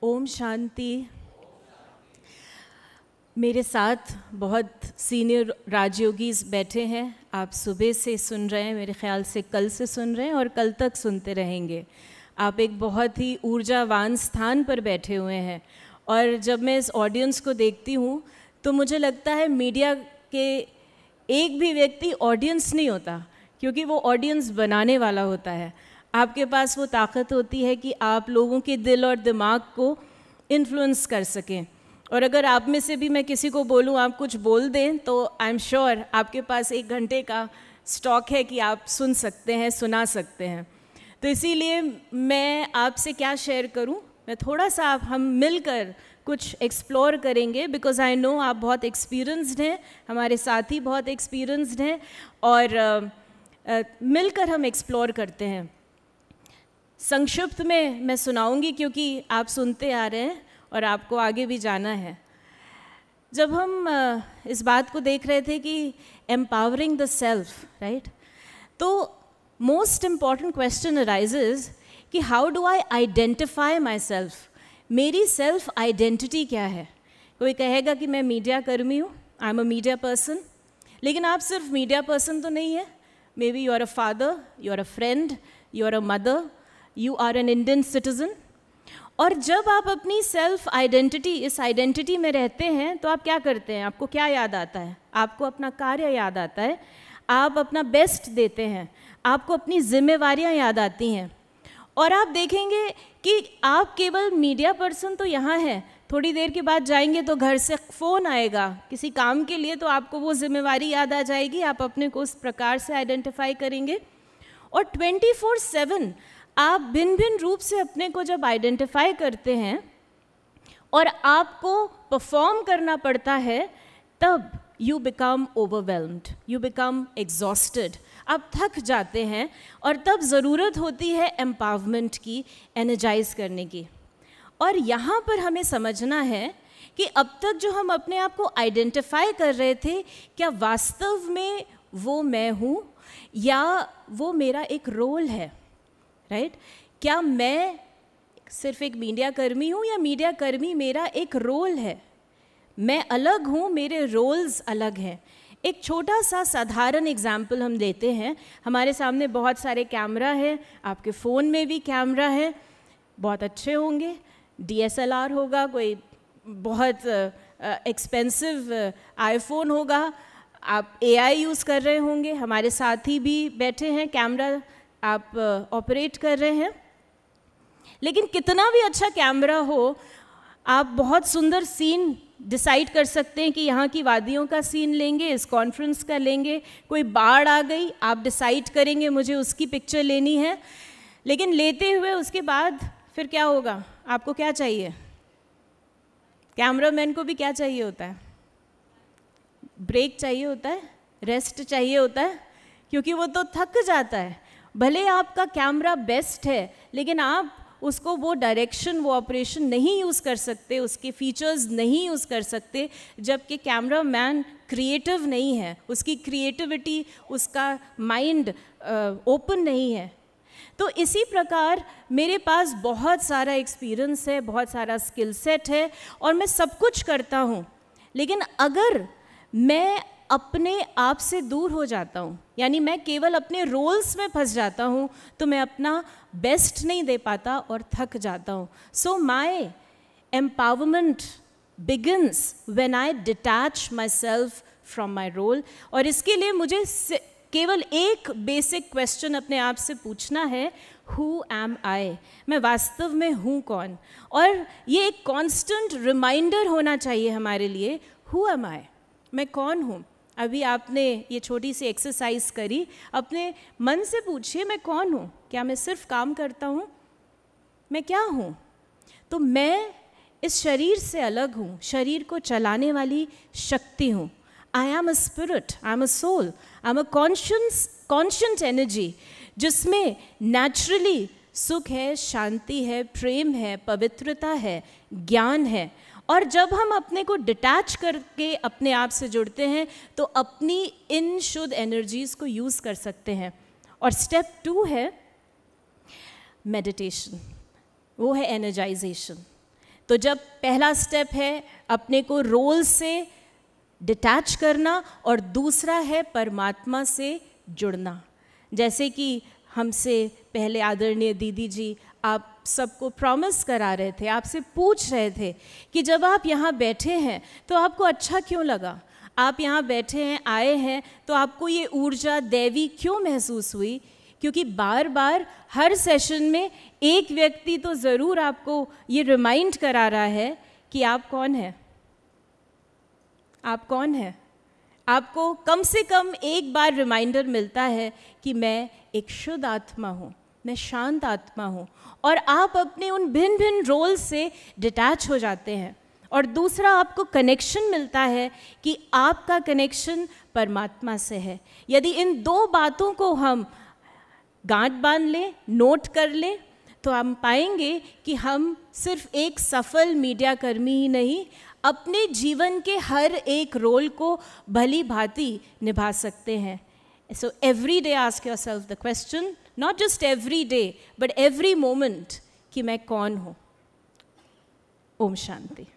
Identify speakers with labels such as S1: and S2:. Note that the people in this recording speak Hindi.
S1: ओम शांति। मेरे साथ बहुत सीनियर राजयोगीज बैठे हैं। आप सुबह से सुन रहे हैं, मेरे ख्याल से कल से सुन रहे हैं और कल तक सुनते रहेंगे। आप एक बहुत ही ऊर्जावान स्थान पर बैठे हुए हैं और जब मैं इस ऑडियंस को देखती हूँ तो मुझे लगता है मीडिया के एक भी व्यक्ति ऑडियंस नहीं होता, क्योंकि वो ऑडियंस बनाने वाला होता है। आपके पास वो ताकत होती है कि आप लोगों के दिल और दिमाग को इन्फ्लुएंस कर सकें। और अगर आप में से भी मैं किसी को बोलूँ आप कुछ बोल दें तो आई एम श्योर आपके पास 1 घंटे का स्टॉक है कि आप सुन सकते हैं, सुना सकते हैं। तो इसीलिए मैं आपसे क्या शेयर करूँ, मैं थोड़ा सा हम मिलकर कुछ एक्सप्लोर करेंगे, बिकॉज़ आई नो आप बहुत एक्सपीरियंस्ड हैं, हमारे साथी बहुत एक्सपीरियंस्ड हैं और मिलकर हम एक्सप्लोर करते हैं। संक्षिप्त में मैं सुनाऊंगी क्योंकि आप सुनते आ रहे हैं और आपको आगे भी जाना है। जब हम इस बात को देख रहे थे कि एम्पावरिंग द सेल्फ, राइट, तो मोस्ट इम्पॉर्टेंट क्वेश्चन अराइजेज कि how do I identify myself. मेरी सेल्फ आइडेंटिटी क्या है? कोई कहेगा कि मैं मीडिया कर्मी हूँ, I am a media person, लेकिन आप सिर्फ मीडिया पर्सन तो नहीं है। Maybe you are a father, you are a friend, you are a mother, you are an Indian citizen. और जब आप अपनी सेल्फ आइडेंटिटी, इस आइडेंटिटी में रहते हैं तो आप क्या करते हैं? आपको क्या याद आता है? आपको अपना कार्य याद आता है, आप अपना बेस्ट देते हैं, आपको अपनी जिम्मेवारियां याद आती हैं। और आप देखेंगे कि आप केवल मीडिया पर्सन तो यहाँ हैं, थोड़ी देर के बाद जाएंगे तो घर से फ़ोन आएगा किसी काम के लिए, तो आपको वो जिम्मेवारी याद आ जाएगी, आप अपने को उस प्रकार से आइडेंटिफाई करेंगे। और 24/7 आप भिन्न भिन्न रूप से अपने को जब आइडेंटिफाई करते हैं और आपको परफॉर्म करना पड़ता है, तब you become overwhelmed, you become exhausted, आप थक जाते हैं और तब ज़रूरत होती है एम्पावरमेंट की, एनर्जाइज करने की। और यहाँ पर हमें समझना है कि अब तक जो हम अपने आप को आइडेंटिफाई कर रहे थे, क्या वास्तव में वो मैं हूँ या वो मेरा एक रोल है, राइट? क्या मैं सिर्फ एक मीडिया कर्मी हूँ या मीडिया कर्मी मेरा एक रोल है? मैं अलग हूँ, मेरे रोल्स अलग हैं। एक छोटा सा साधारण एग्जाम्पल हम लेते हैं। हमारे सामने बहुत सारे कैमरा हैं, आपके फ़ोन में भी कैमरा है, बहुत अच्छे होंगे, DSLR होगा, कोई बहुत एक्सपेंसिव आईफोन होगा, आप AI यूज़ कर रहे होंगे, हमारे साथी भी बैठे हैं, कैमरा आप ऑपरेट कर रहे हैं। लेकिन कितना भी अच्छा कैमरा हो, आप बहुत सुंदर सीन डिसाइड कर सकते हैं कि यहाँ की वादियों का सीन लेंगे, इस कॉन्फ्रेंस का लेंगे, कोई बाढ़ आ गई, आप डिसाइड करेंगे मुझे उसकी पिक्चर लेनी है। लेकिन लेते हुए उसके बाद फिर क्या होगा? आपको क्या चाहिए? कैमरामैन को भी क्या चाहिए होता है? ब्रेक चाहिए होता है, रेस्ट चाहिए होता है, क्योंकि वो तो थक जाता है। भले आपका कैमरा बेस्ट है, लेकिन आप उसको वो डायरेक्शन, वो ऑपरेशन नहीं यूज़ कर सकते, उसके फीचर्स नहीं यूज़ कर सकते, जबकि कैमरा मैन क्रिएटिव नहीं है, उसकी क्रिएटिविटी, उसका माइंड ओपन नहीं है। तो इसी प्रकार मेरे पास बहुत सारा एक्सपीरियंस है, बहुत सारा स्किल सेट है और मैं सब कुछ करता हूँ, लेकिन अगर मैं अपने आप से दूर हो जाता हूँ, यानी मैं केवल अपने रोल्स में फंस जाता हूँ, तो मैं अपना बेस्ट नहीं दे पाता और थक जाता हूँ। So my empowerment begins when I detach myself from my role. और इसके लिए मुझे केवल एक बेसिक क्वेश्चन अपने आप से पूछना है, हु एम आई? मैं वास्तव में हूँ कौन? और ये एक कॉन्स्टेंट रिमाइंडर होना चाहिए हमारे लिए, हु एम आई? मैं कौन हूँ? अभी आपने ये छोटी सी एक्सरसाइज करी, अपने मन से पूछिए, मैं कौन हूँ? क्या मैं सिर्फ काम करता हूँ? मैं क्या हूँ? तो मैं इस शरीर से अलग हूँ, शरीर को चलाने वाली शक्ति हूँ। I am a spirit, I am a soul, I am a conscient energy, जिसमें नेचुरली सुख है, शांति है, प्रेम है, पवित्रता है, ज्ञान है। और जब हम अपने को डिटैच करके अपने आप से जुड़ते हैं तो अपनी इन शुद्ध एनर्जीज़ को यूज़ कर सकते हैं। और स्टेप 2 है मेडिटेशन, वो है एनर्जाइजेशन। तो जब पहला स्टेप है अपने को रोल से डिटैच करना और दूसरा है परमात्मा से जुड़ना। जैसे कि हमसे पहले आदरणीय दीदी जी आप सबको प्रॉमिस करा रहे थे, आपसे पूछ रहे थे कि जब आप यहाँ बैठे हैं तो आपको अच्छा क्यों लगा, आप यहाँ बैठे हैं, आए हैं, तो आपको ये ऊर्जा दैवी क्यों महसूस हुई? क्योंकि बार बार हर सेशन में एक व्यक्ति तो ज़रूर आपको ये रिमाइंड करा रहा है कि आप कौन हैं, आप कौन हैं। आपको कम से कम एक बार रिमाइंडर मिलता है कि मैं एक शुद्ध आत्मा हूँ, मैं शांत आत्मा हूँ, और आप अपने उन भिन्न भिन्न रोल से डिटैच हो जाते हैं। और दूसरा आपको कनेक्शन मिलता है कि आपका कनेक्शन परमात्मा से है। यदि इन दो बातों को हम गांठ बांध लें, नोट कर लें, तो हम पाएंगे कि हम सिर्फ एक सफल मीडिया कर्मी ही नहीं, अपने जीवन के हर एक रोल को भली भांति निभा सकते हैं। So every day ask yourself the question, not just every day but every moment, कि मैं कौन हूँ। ओम शांति।